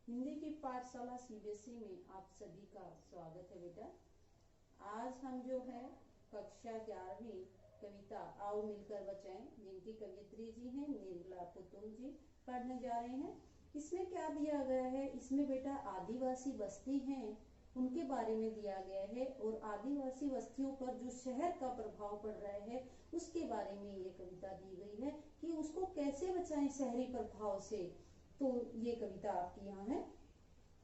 हिंदी की पाठशाला सीबीएसई में आप सभी का स्वागत है बेटा। आज हम जो है कक्षा 11वीं कविता आओ मिलकर बचाएं, जिनकी कवियत्री जी हैं निर्मला पुतुल जी, पढ़ने जा रहे हैं। इसमें क्या दिया गया है? इसमें बेटा आदिवासी बस्ती हैं उनके बारे में दिया गया है और आदिवासी बस्तियों पर जो शहर का प्रभाव पड़ रहा है उसके बारे में ये कविता दी गई है कि उसको कैसे बचाएं शहरी प्रभाव से। तो ये कविता आपकी यहाँ है।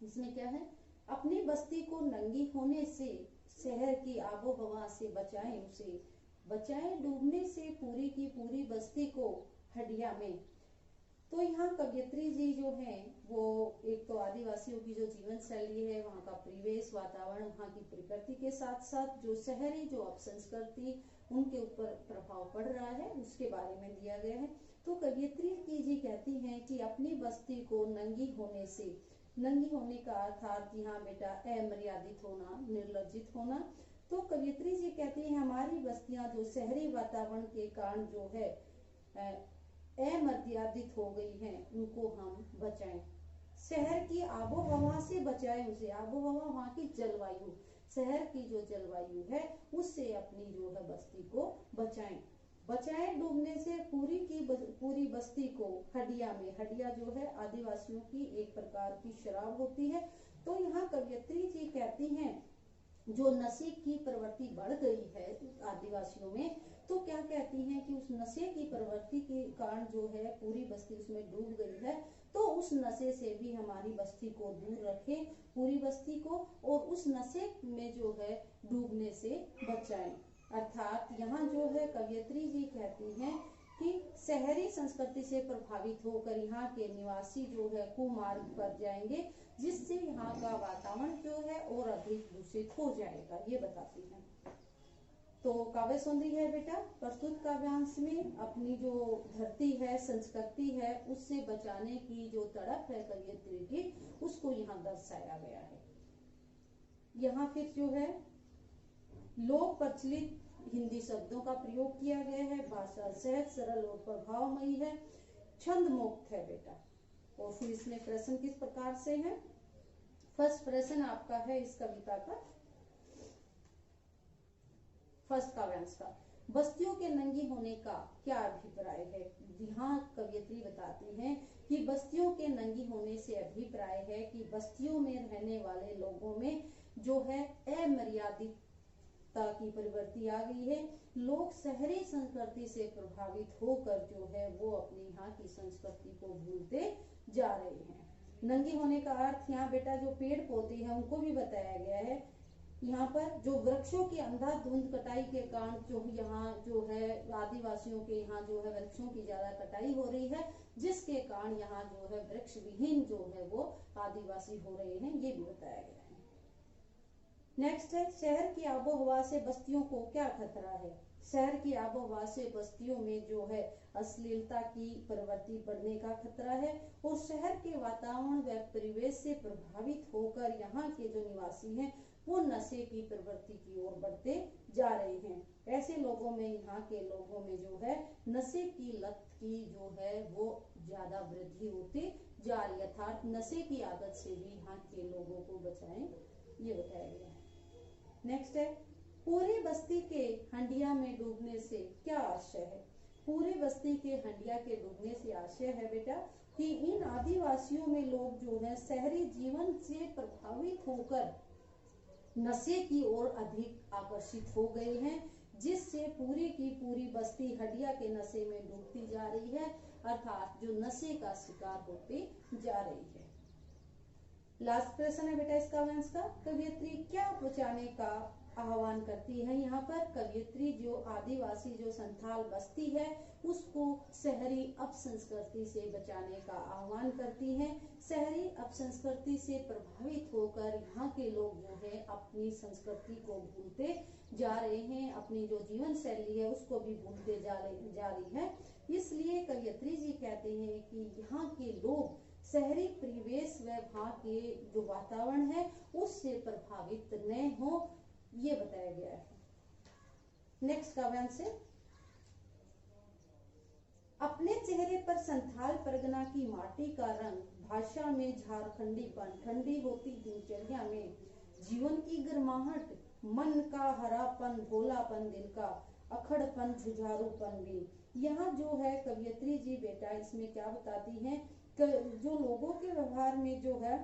इसमें क्या है? अपनी बस्ती को नंगी होने से, शहर की आबोहवा से बचाएं, उसे बचाएं डूबने से, पूरी की पूरी बस्ती को हडिया में। तो यहाँ कवियत्री जी जो हैं वो एक तो आदिवासियों की जो जीवन शैली है, वहाँ का परिवेश वातावरण, वहाँ की प्रकृति के साथ साथ जो शहरी जो अपसंस्कृति उनके ऊपर प्रभाव पड़ रहा है उसके बारे में दिया गया है। तो कवियत्री जी कहती हैं कि अपनी बस्ती को नंगी होने से, नंगी होने का अर्थात यहाँ बेटा अमर्यादित होना, निर्लज्जित होना। तो कवियत्री जी कहती हैं हमारी बस्तियां जो शहरी वातावरण के कारण जो है अमर्यादित हो गई हैं, उनको हम बचाएं। शहर की आबोहवा से बचाएं उसे। आबोहवा वहाँ की जलवायु, शहर की जो जलवायु है उससे अपनी जो है बस्ती को बचाएं। बचाएं डूबने से, पूरी की पूरी बस्ती को हडिया में। हडिया जो है आदिवासियों की एक प्रकार की शराब होती है। तो यहाँ कवियत्री जी कहती हैं जो नशे की प्रवृत्ति बढ़ गई है आदिवासियों में, तो क्या कहती हैं कि उस नशे की प्रवृत्ति के कारण जो है पूरी बस्ती उसमें डूब गई है। तो उस नशे से भी हमारी बस्ती को दूर रखें, पूरी बस्ती को, और उस नशे में जो है डूबने से बचाएं। अर्थात यहाँ जो है कवियत्री जी कहती हैं कि शहरी संस्कृति से प्रभावित होकर यहाँ के निवासी जो है कुमार्ग पर जाएंगे, जिससे यहाँ का वातावरण जो है और अधिक दूषित हो जाएगा, ये बताती हैं। तो काव्य सौंदर्य है बेटा, प्रस्तुत काव्यांश में अपनी जो धरती है, संस्कृति है, उससे बचाने की जो तड़प है कवियत्री की, उसको यहाँ दर्शाया गया है। यहाँ फिर जो है लोक प्रचलित हिंदी शब्दों का प्रयोग किया गया है। भाषा सहज, सरल और प्रभावमयी है, छंद मुक्त है बेटा। और फिर इसमें प्रश्न किस प्रकार से है? फर्स्ट प्रश्न आपका है इस कविता का, फर्स्ट काव्यांश का, बस्तियों के नंगी होने का क्या अभिप्राय है? यहाँ कवियत्री बताती हैं कि बस्तियों के नंगी होने से अभिप्राय है कि बस्तियों में रहने वाले लोगों में जो है अमर्यादित की प्रवृत्ति आ गई है। लोग शहरी संस्कृति से प्रभावित होकर जो है वो अपनी यहाँ की संस्कृति को भूलते जा रहे हैं। नंगी होने का अर्थ यहाँ बेटा जो पेड़ पौधे हैं उनको भी बताया गया है। यहाँ पर जो वृक्षों की अंधाधुंध कटाई के कारण जो यहाँ जो है आदिवासियों के यहाँ जो है वृक्षों की ज्यादा कटाई हो रही है, जिसके कारण यहाँ जो है वृक्ष विहीन जो है वो आदिवासी हो रहे हैं, ये भी बताया गया है। नेक्स्ट है शहर की आबोहवा से बस्तियों को क्या खतरा है? शहर की आबोहवा से बस्तियों में जो है अश्लीलता की प्रवृत्ति बढ़ने का खतरा है और शहर के वातावरण व परिवेश से प्रभावित होकर यहाँ के जो निवासी हैं वो नशे की प्रवृत्ति की ओर बढ़ते जा रहे हैं। ऐसे लोगों में, यहाँ के लोगों में जो है नशे की लत की जो है वो ज्यादा वृद्धि होती जा रही है। अर्थात नशे की आदत से भी यहाँ के लोगों को बचाएं, ये बताया गया है। नेक्स्ट है पूरी बस्ती के हंडिया में डूबने से क्या आशय है? पूरे बस्ती के हंडिया के डूबने से आशय है बेटा कि इन आदिवासियों में लोग जो है शहरी जीवन से प्रभावित होकर नशे की ओर अधिक आकर्षित हो गए हैं, जिससे पूरी की पूरी बस्ती हंडिया के नशे में डूबती जा रही है, अर्थात जो नशे का शिकार होती जा रही है। लास्ट प्रश्न है बेटा इस काव्यांश का, कवियत्री क्या बचाने का आह्वान करती है? यहाँ पर कवियत्री जो आदिवासी जो संथाल बस्ती है उसको शहरी अपसंस्कृति से बचाने का आह्वान करती हैं। शहरी अपसंस्कृति से प्रभावित होकर यहाँ के लोग जो है अपनी संस्कृति को भूलते जा रहे हैं, अपनी जो जीवन शैली है उसको भी भूलते जा रही है। इसलिए कवियत्री जी कहते हैं कि यहाँ के लोग शहरी परिवेश व वहाँ के जो वातावरण है उससे प्रभावित न हो, ये बताया गया है। नेक्स्ट काव्यांश से अपने चेहरे पर संथाल परगना की माटी का रंग, भाषा में झारखंडीपन, ठंडी होती दिनचर्या में जीवन की गर्माहट, मन का हरापन, भोलापन दिल का, अखड़पन, जुझारूपन भी। यहाँ जो है कवियत्री जी बेटा इसमें क्या बताती हैं, जो लोगों के व्यवहार में जो है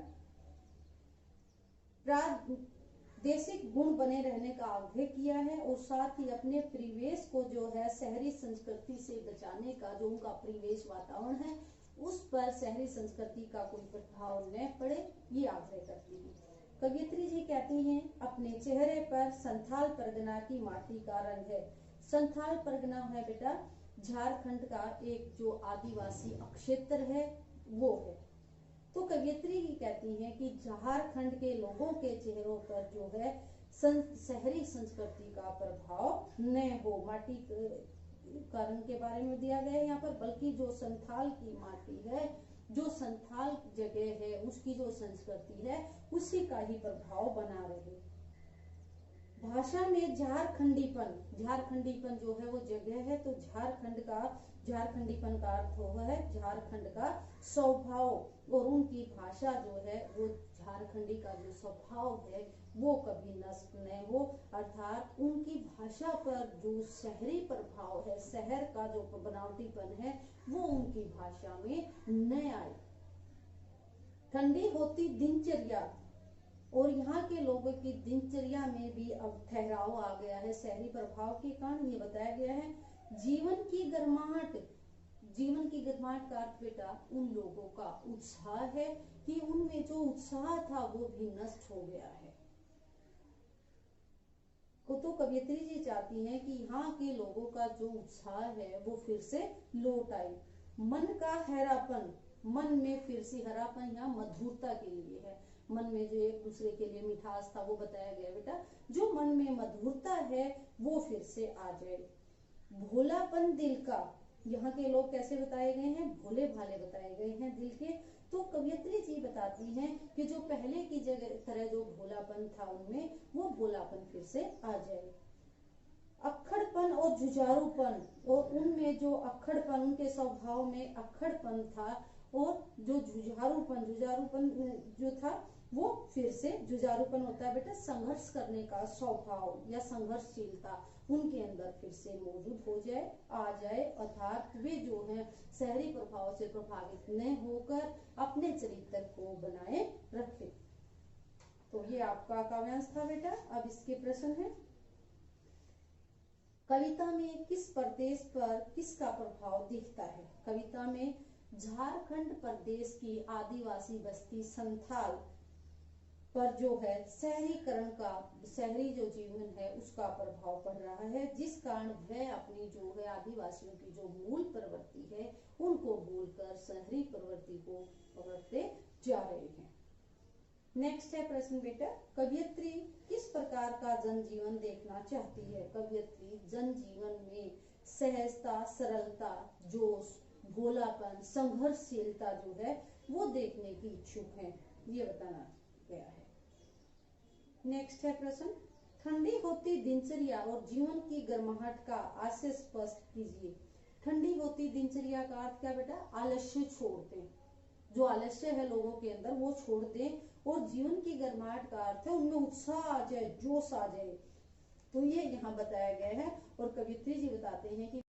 प्रादेशिक गुण बने रहने का आग्रह किया है और साथ ही अपने परिवेश को जो है शहरी संस्कृति से बचाने का, जो उनका परिवेश वातावरण है उस पर शहरी संस्कृति का कोई प्रभाव न पड़े, ये आग्रह करती है। कवियत्री जी कहती हैं अपने चेहरे पर संथाल परगना की माटी का रंग है। संथाल परगना है बेटा झारखंड का एक जो आदिवासी क्षेत्र है वो है। तो कवियत्री ही कहती हैं कि झारखंड के लोगों के चेहरों पर जो है शहरी संस्कृति का प्रभाव न हो। माटी का रंग के बारे में दिया गया है यहाँ पर, बल्कि जो संथाल की माटी है, जो संथाल जगह है, उसकी जो संस्कृति है उसी का ही प्रभाव बना रहे। भाषा में झारखंडीपन, झारखंडीपन जो है वो जगह है, तो झारखंडीपन का अर्थ हुआ है झारखंड का स्वभाव, और उनकी भाषा जो है वो झारखंडी का जो स्वभाव है वो कभी नष्ट न हो, अर्थात उनकी भाषा पर जो शहरी प्रभाव है, शहर का जो बनावटीपन है वो उनकी भाषा में न आए। ठंडी होती दिनचर्या, और यहाँ के लोगों की दिनचर्या में भी अब ठहराव आ गया है शहरी प्रभाव के कारण, ये बताया गया है। जीवन की गर्माहट, जीवन की गर्माहट का अर्थ बेटा उन लोगों का उत्साह है कि उनमें जो उत्साह था वो भी नष्ट हो गया है। तो कवियत्री जी चाहती हैं कि यहाँ के लोगों का जो उत्साह है वो फिर से लौट आए। मन का हरापन, मन में फिर से हरापन यहाँ मधुरता के लिए है, मन में जो एक दूसरे के लिए मिठास था वो बताया गया बेटा, जो मन में मधुरता है वो फिर से आ जाए। भोलापन दिल का, यहाँ के लोग कैसे बताए गए हैं, भोले भाले बताए गए हैं दिल के। तो कवियत्री जी बताती हैं कि जो पहले की जगह तरह जो भोलापन था उनमें, वो भोलापन फिर से आ जाए। अक्खड़पन और जुझारूपन, और उनमें जो अक्खड़पन, उनके स्वभाव में अक्खड़पन था, और जो जुझारूपन जो था वो फिर से, जुझारूपन होता है बेटा संघर्ष करने का स्वभाव या संघर्षशीलता, उनके अंदर फिर से मौजूद हो जाए, आ जाए, अर्थात वे जो है शहरी प्रभाव से प्रभावित न होकर अपने चरित्र को बनाए रखे। तो ये आपका काव्यांश था बेटा। अब इसके प्रश्न है, कविता में किस प्रदेश पर किसका प्रभाव दिखता है? कविता में झारखंड प्रदेश की आदिवासी बस्ती संथाल पर जो है शहरीकरण का, शहरी जो जीवन है उसका प्रभाव पड़ रहा है, जिस कारण वह अपनी जो है आदिवासियों की जो मूल प्रवृत्ति है उनको भूलकर शहरी प्रवृत्ति को पकड़ते जा रहे हैं। नेक्स्ट है प्रश्न बेटा, कवियत्री किस प्रकार का जनजीवन देखना चाहती है? कवियत्री जनजीवन में सहजता, सरलता, जोश, भोलापन, संघर्षशीलता जो है वो देखने की इच्छुक है, ये बताना गया है। नेक्स्ट है प्रश्न, ठंडी होती दिनचर्या और जीवन की गर्माहट का आशय स्पष्ट कीजिए। ठंडी होती दिनचर्या का अर्थ क्या बेटा? आलस्य छोड़ दें, जो आलस्य है लोगों के अंदर वो छोड़ दें, और जीवन की गर्माहट का अर्थ है उनमें उत्साह आ जाए, जोश आ जाए, तो ये यहाँ बताया गया है। और कवियत्री जी बताते हैं कि